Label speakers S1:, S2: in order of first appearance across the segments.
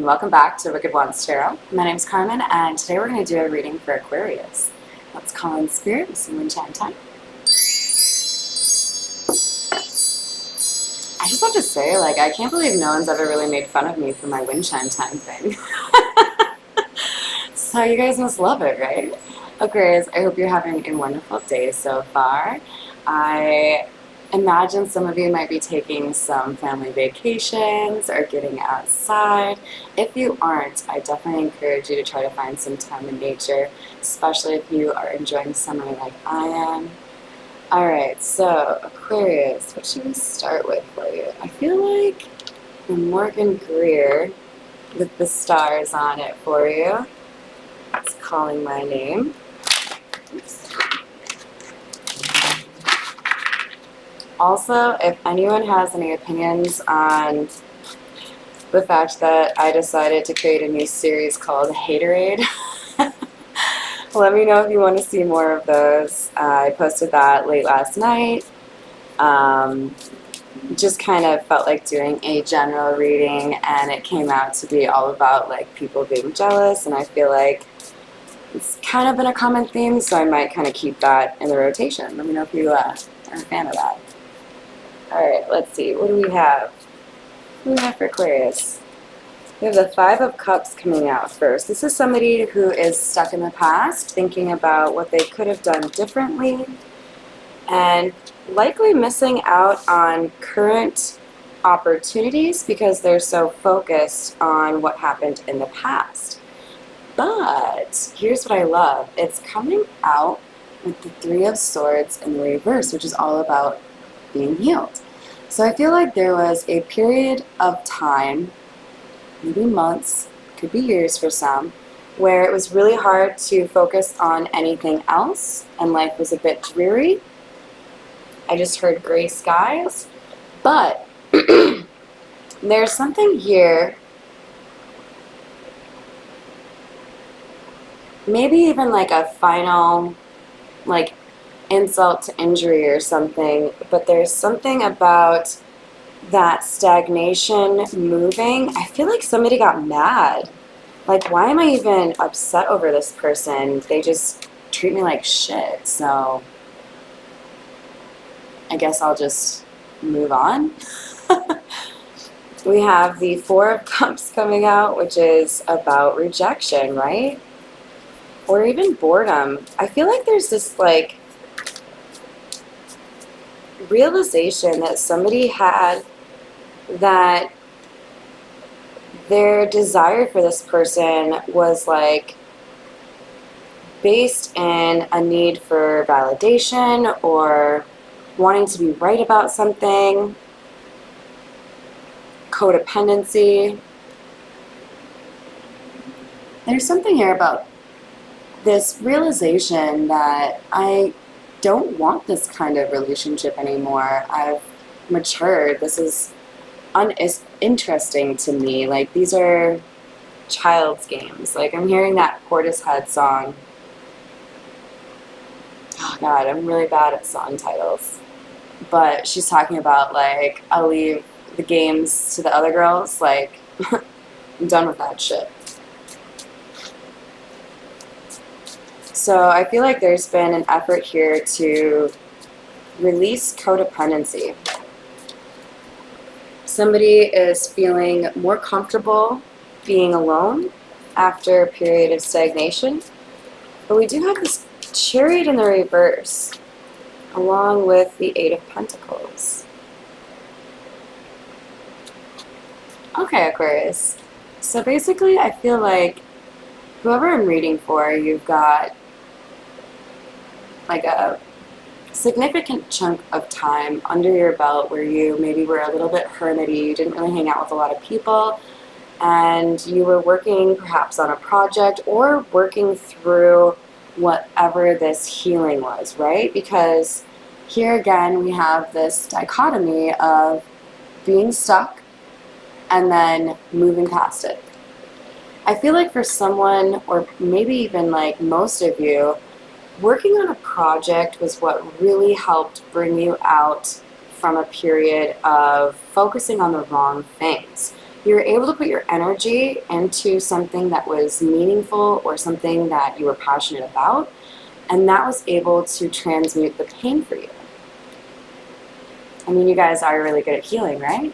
S1: and welcome back to Wicked Wands Tarot. My name's Carmen, and today we're going to do a reading for Aquarius. Let's call in Spirit with some wind chime time. I just have to say, I can't believe no one's ever really made fun of me for my wind chime time thing. So you guys must love it, right? Aquarius, I hope you're having a wonderful day so far. I imagine some of you might be taking some family vacations or getting outside. If you aren't, I definitely encourage you to try to find some time in nature, especially if you are enjoying summer like I am. Alright, so Aquarius, what should we start with for you? I feel like the Morgan Greer with the stars on it for you. It's calling my name. Oops. Also, if anyone has any opinions on the fact that I decided to create a new series called Haterade, let me know if you want to see more of those. I posted that late last night. Just kind of felt like doing a general reading, and it came out to be all about people being jealous, and I feel like it's kind of been a common theme, so I might kind of keep that in the rotation. Let me know if you are a fan of that. Alright, let's see. What do we have? What do we have for Aquarius? We have the Five of Cups coming out first. This is somebody who is stuck in the past, thinking about what they could have done differently, and likely missing out on current opportunities because they're so focused on what happened in the past. But here's what I love. It's coming out with the Three of Swords in the reverse, which is all about being healed. So I feel like there was a period of time, maybe months, could be years for some, where it was really hard to focus on anything else and life was a bit dreary. I just heard gray skies, but there's something here, maybe even a final insult to injury or something, but there's something about that stagnation moving. I feel like somebody got mad. Why am I even upset over this person? They just treat me like shit, so I guess I'll just move on. We have the Four of Cups coming out, which is about rejection, right? Or even boredom. I feel like there's this realization that somebody had that their desire for this person was based in a need for validation or wanting to be right about something, codependency. There's something here about this realization that I don't want this kind of relationship anymore. I've matured. This is uninteresting to me. These are child's games. I'm hearing that Portishead song. Oh God, I'm really bad at song titles. But she's talking about I'll leave the games to the other girls. I'm done with that shit. So I feel like there's been an effort here to release codependency. Somebody is feeling more comfortable being alone after a period of stagnation. But we do have this Chariot in the reverse, along with the Eight of Pentacles. Okay, Aquarius. So basically, I feel like whoever I'm reading for, you've got a significant chunk of time under your belt where you maybe were a little bit hermity, you didn't really hang out with a lot of people, and you were working perhaps on a project or working through whatever this healing was, right? Because here again we have this dichotomy of being stuck and then moving past it. I feel like for someone, or maybe even most of you, working on a project was what really helped bring you out from a period of focusing on the wrong things. you were able to put your energy into something that was meaningful or something that you were passionate about, and that was able to transmute the pain for you. I mean, you guys are really good at healing, right?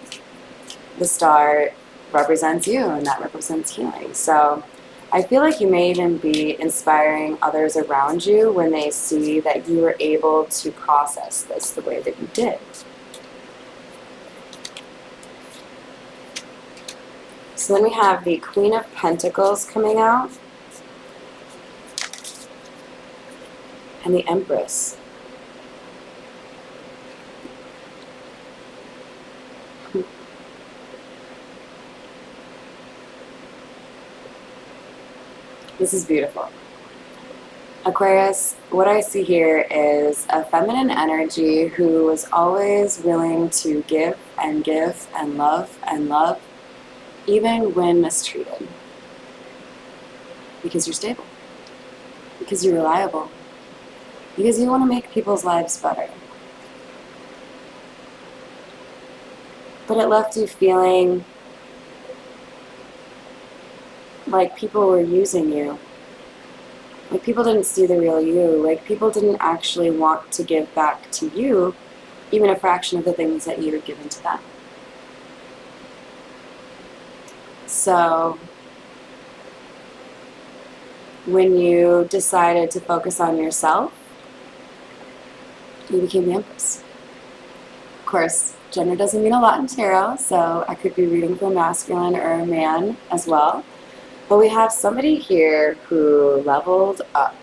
S1: The star represents you, and that represents healing. So I feel like you may even be inspiring others around you when they see that you were able to process this the way that you did. So then we have the Queen of Pentacles coming out, and the Empress. This is beautiful. Aquarius, what I see here is a feminine energy who was always willing to give and love, even when mistreated. Because you're stable. Because you're reliable. Because you want to make people's lives better. But it left you feeling like people were using you. Like people didn't see the real you. Like people didn't actually want to give back to you even a fraction of the things that you were given to them. So when you decided to focus on yourself, you became the Empress. Of course, gender doesn't mean a lot in tarot, so I could be reading for a masculine or a man as well. But we have somebody here who leveled up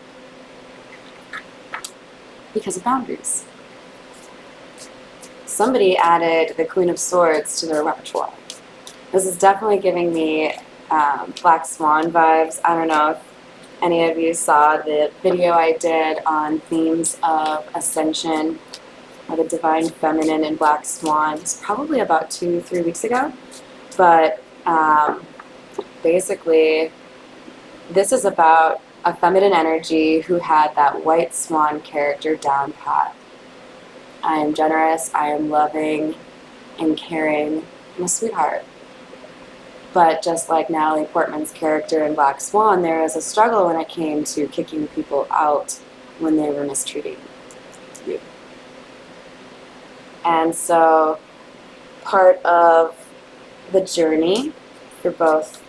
S1: because of boundaries. Somebody added the Queen of Swords to their repertoire. This is definitely giving me Black Swan vibes. I don't know if any of you saw the video I did on themes of ascension or the divine feminine and Black Swan. It's probably about 2-3 weeks ago. But basically, this is about a feminine energy who had that white swan character down pat. I am generous, I am loving and caring, I'm a sweetheart. But just like Natalie Portman's character in Black Swan, there was a struggle when it came to kicking people out when they were mistreating you. And so part of the journey for both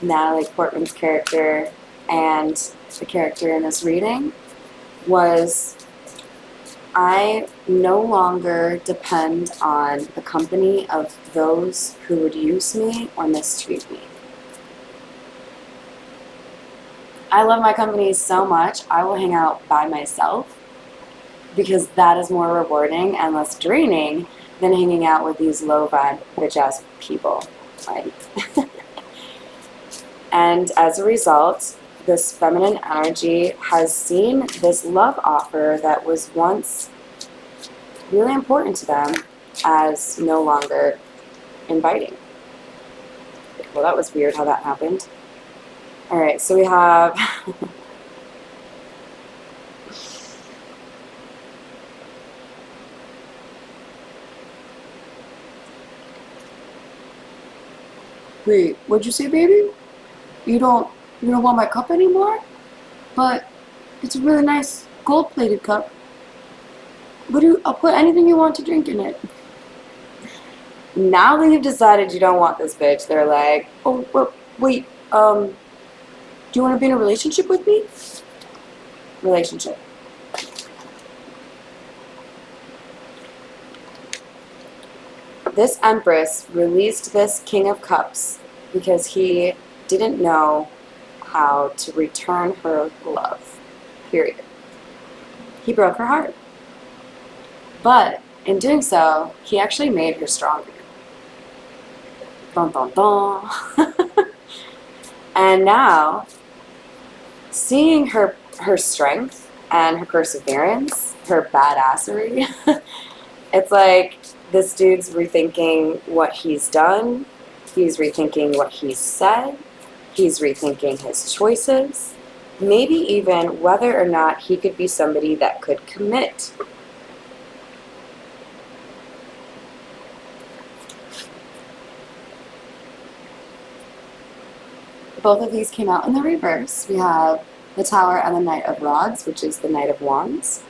S1: Natalie Portman's character and the character in this reading was I no longer depend on the company of those who would use me or mistreat me. I love my company so much, I will hang out by myself because that is more rewarding and less draining than hanging out with these low vibe bitch ass people. Right? And as a result, this feminine energy has seen this love offer that was once really important to them as no longer inviting. Well, that was weird how that happened. All right, so we have wait, what'd you say, baby? You don't want my cup anymore? But it's a really nice gold-plated cup. I'll put anything you want to drink in it. Now that you've decided you don't want this bitch, they're like, oh, well, wait, do you want to be in a relationship with me? Relationship. This Empress released this King of Cups because he didn't know how to return her love, period. He broke her heart. But in doing so, he actually made her stronger. Dun, dun, dun. And now, seeing her strength and her perseverance, her badassery, it's like this dude's rethinking what he's done, he's rethinking what he's said, he's rethinking his choices, maybe even whether or not he could be somebody that could commit. both of these came out in the reverse. We have the Tower and the Knight of Rods, which is the Knight of Wands.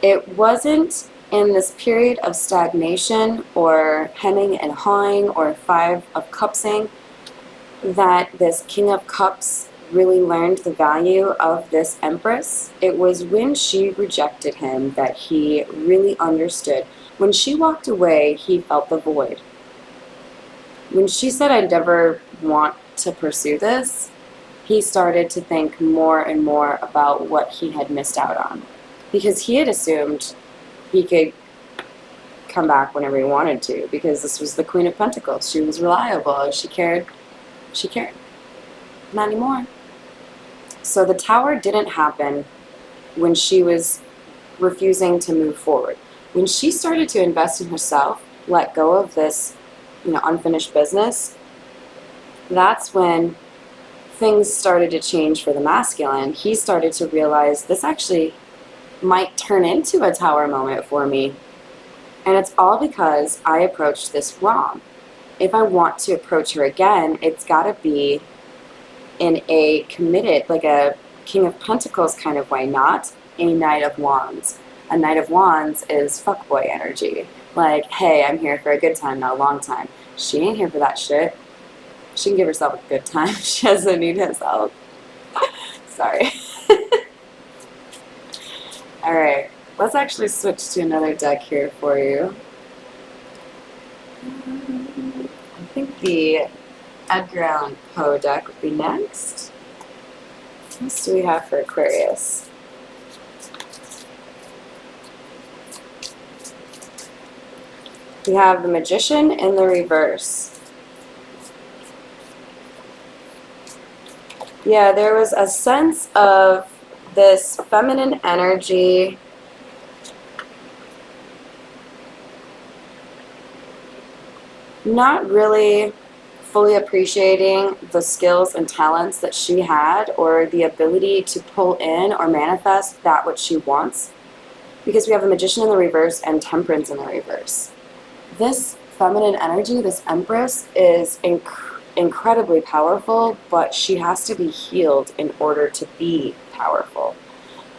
S1: It wasn't in this period of stagnation or hemming and hawing or Five of Cupsing that this King of Cups really learned the value of this Empress. It was when she rejected him that he really understood. When she walked away, he felt the void. When she said, "I never want to pursue this," he started to think more and more about what he had missed out on. Because he had assumed he could come back whenever he wanted to, because this was the Queen of Pentacles. She was reliable. She cared. She cared. Not anymore. So the Tower didn't happen when she was refusing to move forward. When she started to invest in herself, let go of this, unfinished business, that's when things started to change for the masculine. He started to realize this actually might turn into a Tower moment for me. And it's all because I approached this wrong. If I want to approach her again, it's got to be in a committed, like a King of Pentacles kind of way, not a Knight of Wands. A Knight of Wands is fuckboy energy. Like, hey, I'm here for a good time, not a long time. She ain't here for that shit. She can give herself a good time. She doesn't need his help. Sorry. Alright, let's actually switch to another deck here for you. I think the Edgar Allan Poe deck would be next. What else do we have for Aquarius? We have the Magician in the reverse. Yeah, there was a sense of this feminine energy not really fully appreciating the skills and talents that she had, or the ability to pull in or manifest that which she wants, because we have the Magician in the reverse and Temperance in the reverse. This feminine energy, this Empress, is incredibly powerful, but she has to be healed in order to be powerful.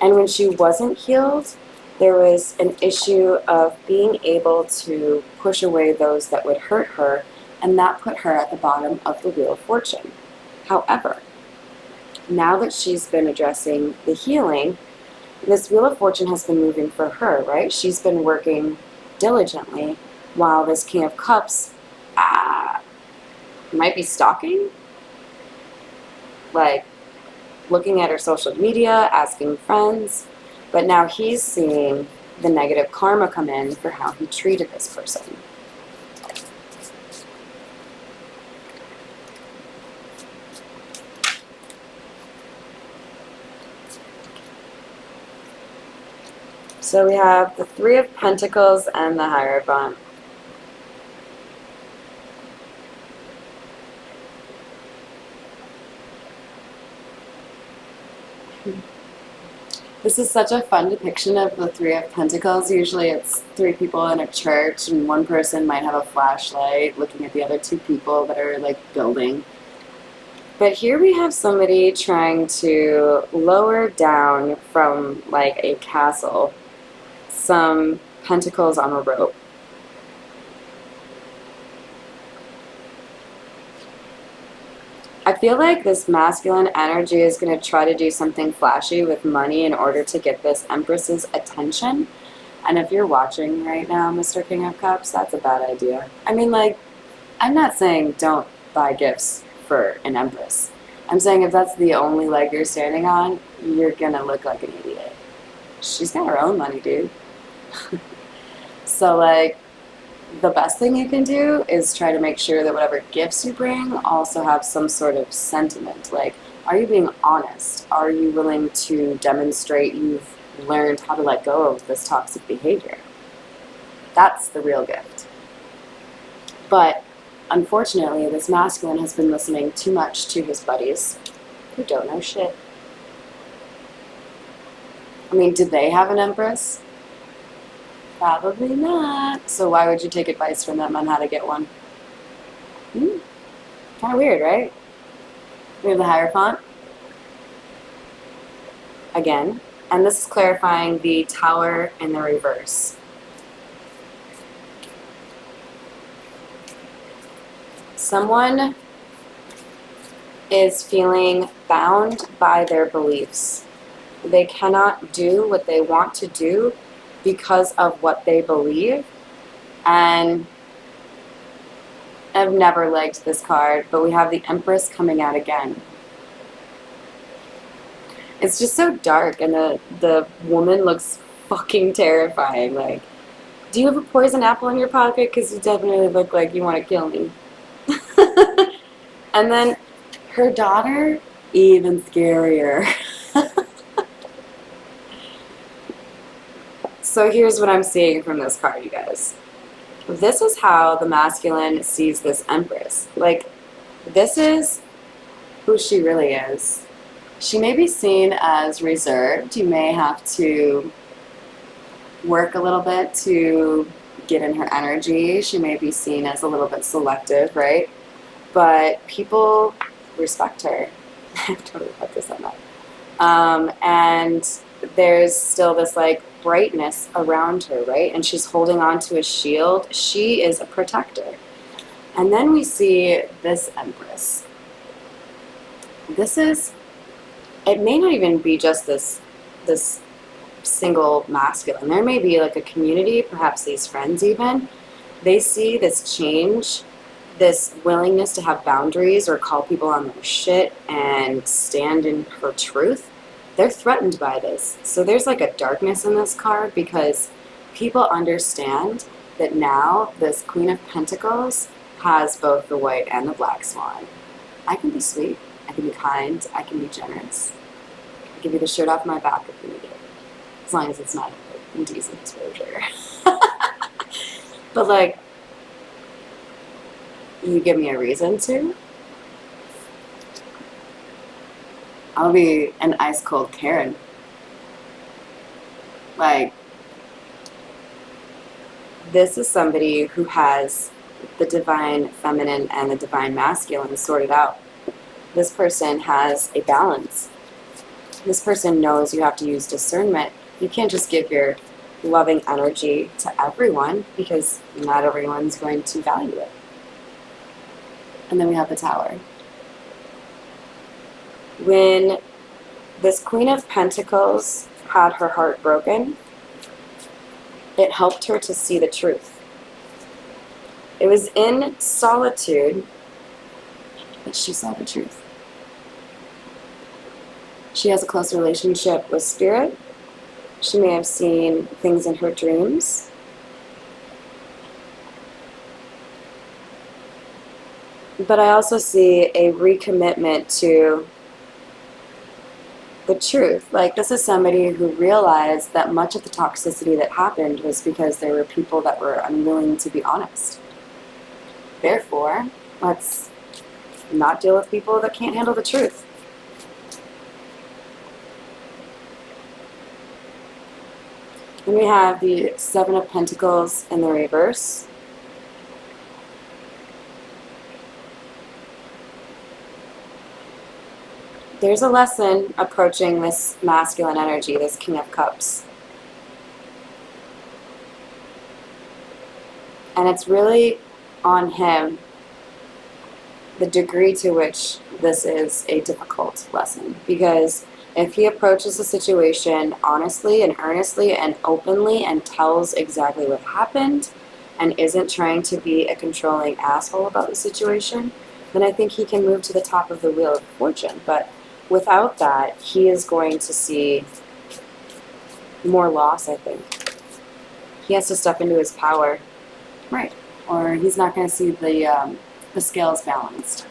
S1: And when she wasn't healed, there was an issue of being able to push away those that would hurt her, and that put her at the bottom of the Wheel of Fortune. However, now that she's been addressing the healing, this Wheel of Fortune has been moving for her, right? She's been working diligently, while this King of Cups might be stalking, like looking at her social media, asking friends, but now he's seeing the negative karma come in for how he treated this person. So we have the Three of Pentacles and the Hierophant. This is such a fun depiction of the Three of Pentacles. Usually it's three people in a church, and one person might have a flashlight looking at the other two people that are like building. But here we have somebody trying to lower down from like a castle some pentacles on a rope. I feel like this masculine energy is going to try to do something flashy with money in order to get this Empress's attention. And if you're watching right now, Mr. King of Cups, that's a bad idea. I mean, like, I'm not saying don't buy gifts for an Empress. I'm saying if that's the only leg you're standing on, you're going to look like an idiot. She's got her own money, dude. So, like, the best thing you can do is try to make sure that whatever gifts you bring also have some sort of sentiment. Like, are you being honest? Are you willing to demonstrate you've learned how to let go of this toxic behavior? That's the real gift. But unfortunately, this masculine has been listening too much to his buddies who don't know shit. I mean, did they have an Empress? Probably not. So why would you take advice from them on how to get one? Kind of weird, right? We have the Hierophant again, and this is clarifying the Tower in the reverse. Someone is feeling bound by their beliefs. They cannot do what they want to do because of what they believe. And I've never liked this card, but we have the Empress coming out again. It's just so dark, and the woman looks fucking terrifying. Like, do you have a poison apple in your pocket? Because you definitely look like you want to kill me. And then her daughter, even scarier. So here's what I'm seeing from this card, you guys. This is how the masculine sees this Empress. Like, this is who she really is. She may be seen as reserved. You may have to work a little bit to get in her energy. She may be seen as a little bit selective, right? But people respect her. I've totally fucked this up now. And there's still this like brightness around her, right? And she's holding on to a shield. She is a protector. And then we see this Empress. This is, it may not even be just this single masculine. There may be like a community, perhaps these friends even. They see this change, this willingness to have boundaries or call people on their shit and stand in her truth. They're threatened by this. So there's like a darkness in this card because people understand that now this Queen of Pentacles has both the white and the black swan. I can be sweet, I can be kind, I can be generous. I'll give you the shirt off my back if you need it. As long as it's not indecent exposure. But like, you give me a reason to, I'll be an ice cold Karen. Like, this is somebody who has the divine feminine and the divine masculine sorted out. This person has a balance. This person knows you have to use discernment. You can't just give your loving energy to everyone because not everyone's going to value it. And then we have the Tower. When this Queen of Pentacles had her heart broken, it helped her to see the truth. It was in solitude that she saw the truth. She has a close relationship with Spirit. She may have seen things in her dreams. But I also see a recommitment to the truth. Like, this is somebody who realized that much of the toxicity that happened was because there were people that were unwilling to be honest. Therefore, let's not deal with people that can't handle the truth. Then we have the Seven of Pentacles in the reverse. There's a lesson approaching this masculine energy, this King of Cups. And it's really on him the degree to which this is a difficult lesson. Because if he approaches the situation honestly and earnestly and openly and tells exactly what happened and isn't trying to be a controlling asshole about the situation, then I think he can move to the top of the wheel of fortune. But without that, he is going to see more loss, I think. He has to step into his power. Right. Or he's not going to see the scales balanced.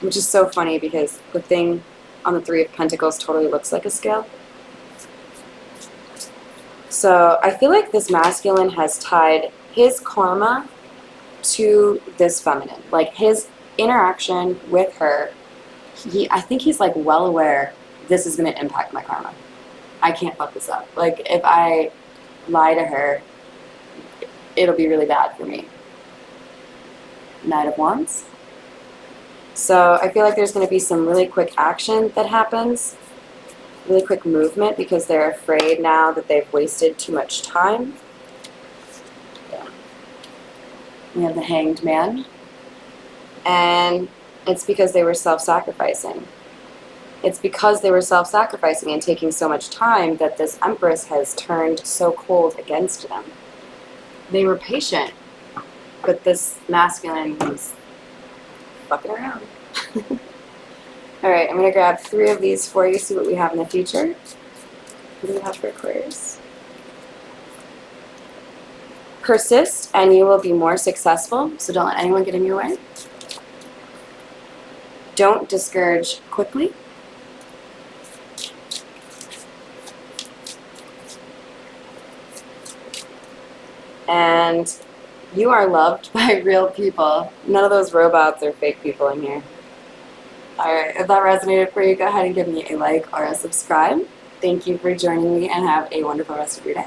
S1: Which is so funny because the thing on the Three of Pentacles totally looks like a scale. So I feel like this masculine has tied his karma to this feminine. Like, his interaction with her, I think he's like well aware this is going to impact my karma. I can't fuck this up. Like, if I lie to her, it'll be really bad for me. Knight of Wands. So I feel like there's going to be some really quick action that happens, really quick movement, because they're afraid now that they've wasted too much time. Yeah. We have the Hanged Man. And it's because they were self-sacrificing. It's because they were self-sacrificing and taking so much time that this Empress has turned so cold against them. They were patient, but this masculine was fucking around. Alright, I'm going to grab 3 of these for you, see what we have in the future. What do we have for Aquarius? Persist and you will be more successful, so don't let anyone get in your way. Don't discourage quickly. And you are loved by real people. None of those robots or fake people in here. Alright, if that resonated for you, go ahead and give me a like or a subscribe. Thank you for joining me and have a wonderful rest of your day.